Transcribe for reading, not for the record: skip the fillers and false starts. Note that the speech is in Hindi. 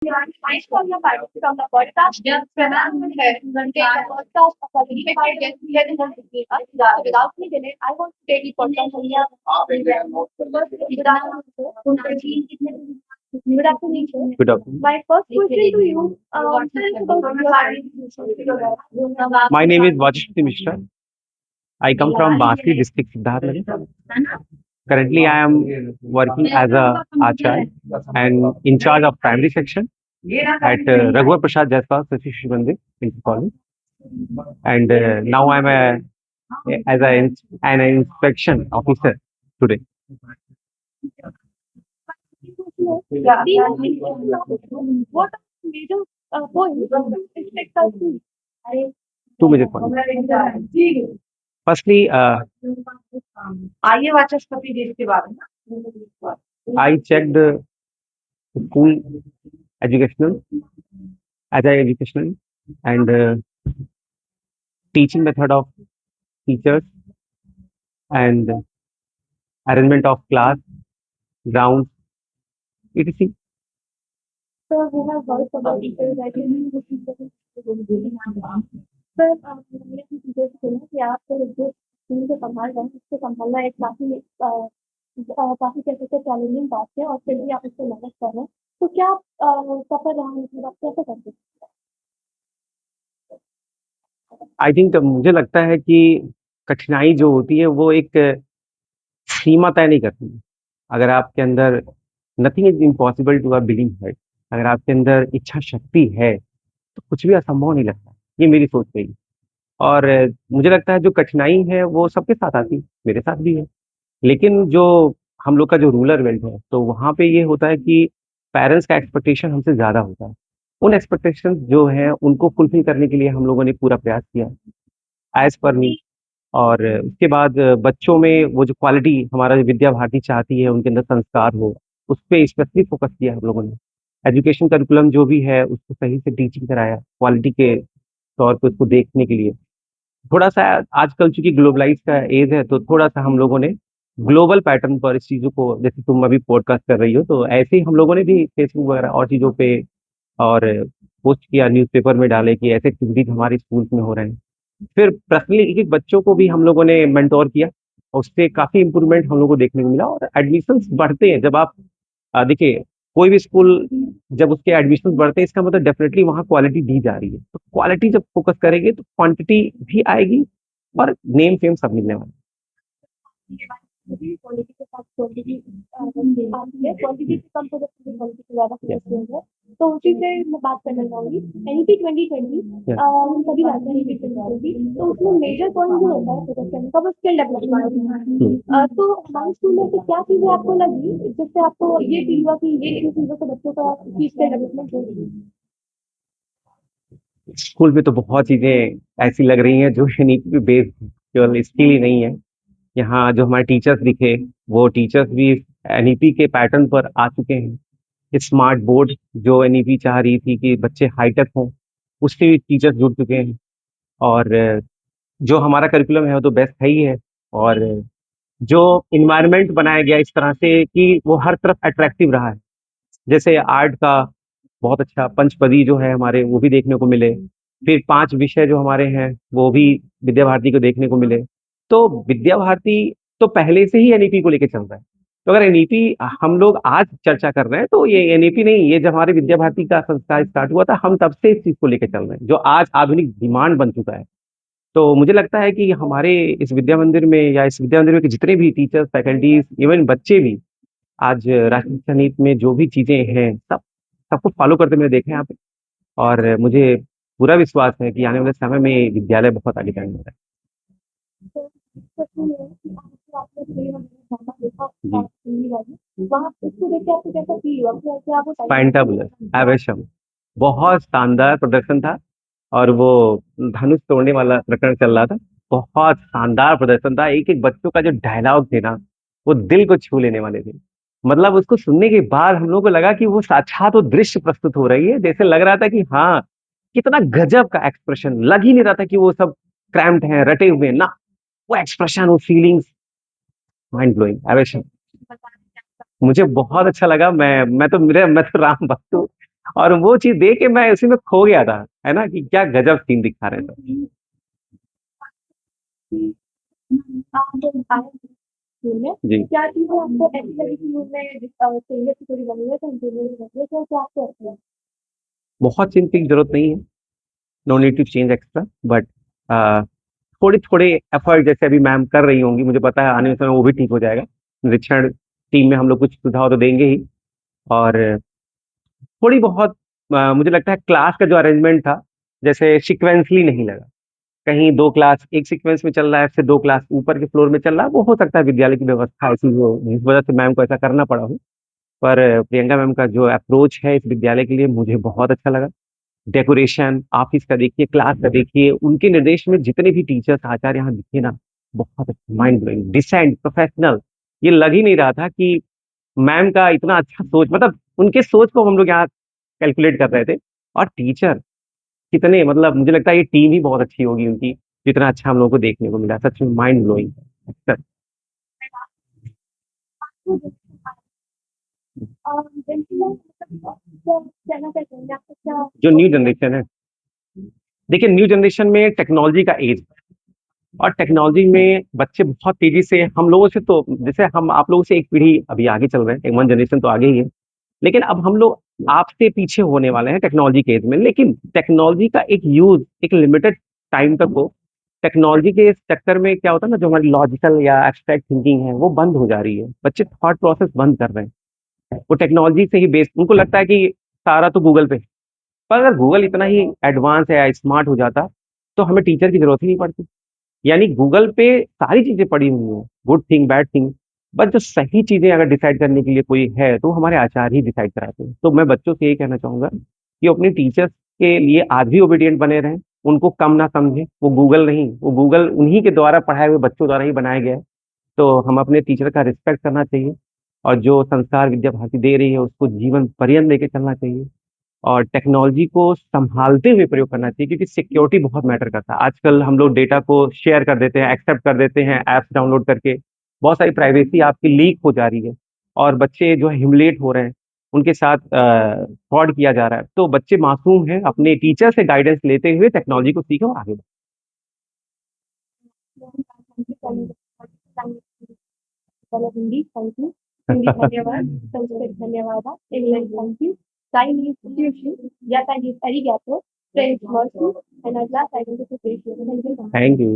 Thanks for your participation on the podcast. Yes, Pranam है. Take the podcast of a very big guest here in the city. Without any delay, I want to take the podcast on here. Good afternoon, sir. Good afternoon, sir. Good afternoon. My first question to you, sir, is about your My name is Vajshti Mishra. I come from Basti district, Siddharthnagar. Currently, I am working as a Acharya and in charge of primary section at Raghuvar Prasad Jaiswal Sachi Shish Mandir in college. And now I'm as an inspection officer today. Yeah. What are the major points expect us to? Two major points. Firstly, आइए वाचस्पति जी इसके बारे में I checked the school educational, agile educational, and teaching method of teachers and arrangement of class, grounds, etc. So we have worked about teachers that you need to teach them. Sir मेरे को टीचर्स को ना कि आप जो स्कूल को संभाल रहे हैं उसको संभालना एक काफी कह सकते हैं चैलेंजिंग बात है और फिर भी आप इसको मेहनत कर रहे हैं तो क्या आप सफल रहा मतलब आप कैसे करते हैं आई थिंक मुझे लगता है कि कठिनाई जो होती है वो एक सीमा तय नहीं करती है। अगर आपके अंदर nothing is impossible to a willing है, अगर आपके अंदर इच्छा शक्ति है तो कुछ भी असंभव नहीं लगता। ये मेरी सोच रही। और मुझे लगता है जो कठिनाई है वो सबके साथ आती है, मेरे साथ भी है। लेकिन जो हम लोग का जो रूरल बेल्ट है तो वहाँ पे ये होता है कि पेरेंट्स का एक्सपेक्टेशन हमसे ज़्यादा होता है। उन एक्सपेक्टेशन जो है उनको फुलफिल करने के लिए हम लोगों ने पूरा प्रयास किया एज पर मी। और उसके बाद बच्चों में वो जो क्वालिटी हमारा जो विद्या भारती चाहती है उनके अंदर संस्कार हो, उस पे स्पेसिफिक फोकस किया हम लोगों ने। एजुकेशन करिकुलम जो भी है उसको सही से टीचिंग कराया क्वालिटी के तौर पे उसको देखने के लिए। थोड़ा सा आजकल चूंकि ग्लोबलाइज का एज है तो थोड़ा सा हम लोगों ने ग्लोबल पैटर्न पर इस चीज़ों को, जैसे तुम अभी पॉडकास्ट कर रही हो तो ऐसे ही हम लोगों ने भी फेसबुक वगैरह और चीज़ों पे और पोस्ट किया, न्यूज़पेपर में डाले कि ऐसे एक्टिविटीज हमारे स्कूल्स में हो रहे हैं। फिर पर्सनली एक एक बच्चों को भी हम लोगों ने मेंटोर किया और उससे काफ़ी इम्प्रूवमेंट हम लोग को देखने को मिला। और एडमिशन्स बढ़ते हैं जब आप देखिए कोई भी स्कूल जब उसके एडमिशन्स बढ़ते हैं इसका मतलब डेफिनेटली वहाँ क्वालिटी दी जा रही है। तो क्वालिटी जब फोकस करेंगे तो क्वांटिटी भी आएगी और नेम फेम सब मिलने वाला क्वालिटी के साथ क्वांटिटी आती है क्वांटिटी से कम प्रोडक्ट की क्वालिटी से ज़्यादा है। प्रोडक्ट है तो उसी से मैं बात करना चाहूँगी एनईपी 2020 हम सभी जानते हैं एनईपी 2020 तो उसमें मेजर पॉइंट जो होता है फोकस करने का वो स्किल डेवलपमेंट तो हमारे स्कूल में ऐसी क्या चीज़ें आपको लगी जिससे आपको ये फील हुआ कि ये इन चीज़ों से बच्चों का स्किल डेवलपमेंट हो रही है स्कूल में तो बहुत चीज़ें ऐसी लग रही हैं जो नीति पे बेस्ड केवल स्किल ही नहीं है। यहाँ जो हमारे टीचर्स दिखे वो टीचर्स भी एनईपी के पैटर्न पर आ चुके हैं। स्मार्ट बोर्ड जो एनईपी चाह रही थी कि बच्चे हाईटेक हों, उससे भी टीचर्स जुड़ चुके हैं। और जो हमारा करिकुलम है वो तो बेस्ट है ही है। और जो इन्वायरमेंट बनाया गया इस तरह से कि वो हर तरफ अट्रैक्टिव रहा है। जैसे आर्ट का बहुत अच्छा पंचपदी जो है हमारे वो भी देखने को मिले। फिर 5 विषय जो हमारे हैं वो भी विद्या भारती को देखने को मिले। तो विद्या भारती तो पहले से ही एनईपी को लेके चल रहा है। तो अगर एनईपी हम लोग आज चर्चा कर रहे हैं तो ये एनईपी नहीं, ये जब हमारे विद्या भारती का संस्कार स्टार्ट हुआ था हम तब से इस चीज को लेके चल रहे हैं जो आज आधुनिक डिमांड बन चुका है। तो मुझे लगता है कि हमारे इस विद्या मंदिर में या इस विद्या मंदिर में के जितने भी टीचर्स, फैकल्टीज, इवन बच्चे भी आज राष्ट्रीय शिक्षा नीति में जो भी चीजें हैं सबको फॉलो करते मैंने देखा है यहाँ पे। और मुझे पूरा विश्वास है कि आने वाले समय में विद्यालय बहुत आगे जाने वाला तो सच में कि आपने प्ले वगैरह ज़्यादा देखा है। जी, हिंदी वाली वहाँ उसको देख के आपको कैसा फील हुआ कि क्या वो टाइम फैंटाबुलस, एवेशम, बहुत शानदार प्रदर्शन था। और वो धनुष तोड़ने वाला प्रकरण चल रहा था, बहुत शानदार प्रदर्शन था। एक एक बच्चों का जो डायलॉग थे ना वो दिल को छू लेने वाले थे। मतलब उसको सुनने के बाद हम लोग को लगा कि वो साक्षात वो दृश्य प्रस्तुत हो रही है, जैसे लग रहा था कि हाँ कितना गजब का एक्सप्रेशन। लग ही नहीं रहा था कि वो सब क्रैम्प्ड हैं, रटे हुए हैं ना। वो एक्सप्रेशन, वो फीलिंग्स, माइंड ब्लोइंग, एवेशन। मुझे बहुत अच्छा लगा। मैं तो राम भक्त हूँ। और वो चीज़ देख के मैं उसी में खो गया था, है ना? कि क्या गज़ब सीन दिखा रहे थे। आप जब आए स्कूल में, जी। क्या चीज़ें आपको ऐसी लगी कि उनमें फेलियर की थोड़ी ज़रूरत है, इंजीनियरिंग में, तो क्या आपको लगता है? बहुत चिंता की ज़रूरत नहीं है, no need to change extra but uh, थोड़े-थोड़े एफर्ट जैसे अभी मैम कर रही होंगी, मुझे पता है आने वाले समय वो भी ठीक हो जाएगा। निरीक्षण टीम में हम लोग कुछ सुझाव तो देंगे ही और थोड़ी बहुत मुझे लगता है क्लास का जो अरेंजमेंट था, जैसे सीक्वेंसली नहीं लगा। कहीं 2 क्लास एक सीक्वेंस में चल रहा है, फिर 2 क्लास ऊपर के फ्लोर में चल रहा है, वो हो सकता है विद्यालय की व्यवस्था ऐसी हो, जिस वजह से मैम को ऐसा करना पड़ा हो। पर प्रियंका मैम का जो अप्रोच है इस विद्यालय के लिए मुझे बहुत अच्छा लगा। डेकोरेशन, ऑफिस का देखिए, क्लास का देखिए, उनके निर्देश में जितने भी टीचर्स, आचार्य यहाँ दिखे ना, बहुत अच्छा, माइंड ब्लोइंग, डिसेंट, प्रोफेशनल। ये लग ही नहीं रहा था कि मैम का इतना अच्छा सोच मतलब उनके सोच को हम लोग यहाँ कैलकुलेट कर रहे थे और टीचर कितने मतलब मुझे लगता है ये टीम ही बहुत अच्छी होगी उनकी, जितना अच्छा हम लोगों को देखने को मिला। सच में माइंड ब्लोइंग। आपको जनरली मतलब क्या कहना चाहते हैं, आपको क्या जो न्यू जनरेशन है, देखिए न्यू जनरेशन में टेक्नोलॉजी का एज और टेक्नोलॉजी में बच्चे बहुत तेजी से हम लोगों से तो जैसे हम आप लोगों से एक पीढ़ी अभी आगे चल रहे हैं, वन जनरेशन तो आगे ही है, लेकिन अब हम लोग आपसे पीछे होने वाले हैं टेक्नोलॉजी के एज में। लेकिन टेक्नोलॉजी का एक यूज एक लिमिटेड टाइम तक हो। टेक्नोलॉजी के इस चक्कर में क्या होता है ना, जो हमारी लॉजिकल या एब्स्ट्रैक्ट थिंकिंग है वो बंद हो जा रही है, बच्चे थॉट प्रोसेस बंद कर रहे हैं। वो टेक्नोलॉजी से ही बेस्ड उनको लगता है कि सारा तो गूगल पे। पर अगर गूगल इतना ही एडवांस है या स्मार्ट हो जाता तो हमें टीचर की जरूरत ही नहीं पड़ती। यानी गूगल पे सारी चीजें पड़ी हुई हैं, good thing bad thing, but जो सही चीजें अगर डिसाइड करने के लिए कोई है तो हमारे आचार्य ही डिसाइड कराते हैं। तो मैं बच्चों से यही कहना चाहूंगा कि अपने टीचर्स के लिए आज भी ओबीडियंट बने रहें, उनको कम ना समझें। वो गूगल नहीं, वो गूगल उन्हीं के द्वारा पढ़ाए हुए बच्चों द्वारा ही बनाया गया है। तो हम अपने टीचर का रिस्पेक्ट करना चाहिए और जो संस्कार विद्या भारती दे रही है उसको जीवन पर्यंत लेके चलना चाहिए और टेक्नोलॉजी को संभालते हुए प्रयोग करना चाहिए, क्योंकि सिक्योरिटी बहुत मैटर करता है। आजकल हम लोग डेटा को शेयर कर देते हैं, एक्सेप्ट कर देते हैं ऐप्स डाउनलोड करके, बहुत सारी प्राइवेसी आपकी लीक हो जा रही है और बच्चे जो है ह्यूमिलेट हो रहे हैं, उनके साथ फ्रॉड किया जा रहा है। तो बच्चे मासूम हैं, अपने टीचर से गाइडेंस लेते हुए टेक्नोलॉजी को सीखो आगे बढ़ो। पहले हिंदी थैंक यू, हिंदी धन्यवाद, संस्कृत धन्यवाद, English thank you, Chinese sushi, Japanese arigato, French merci, and at last identification. Thank you so much. Thank you.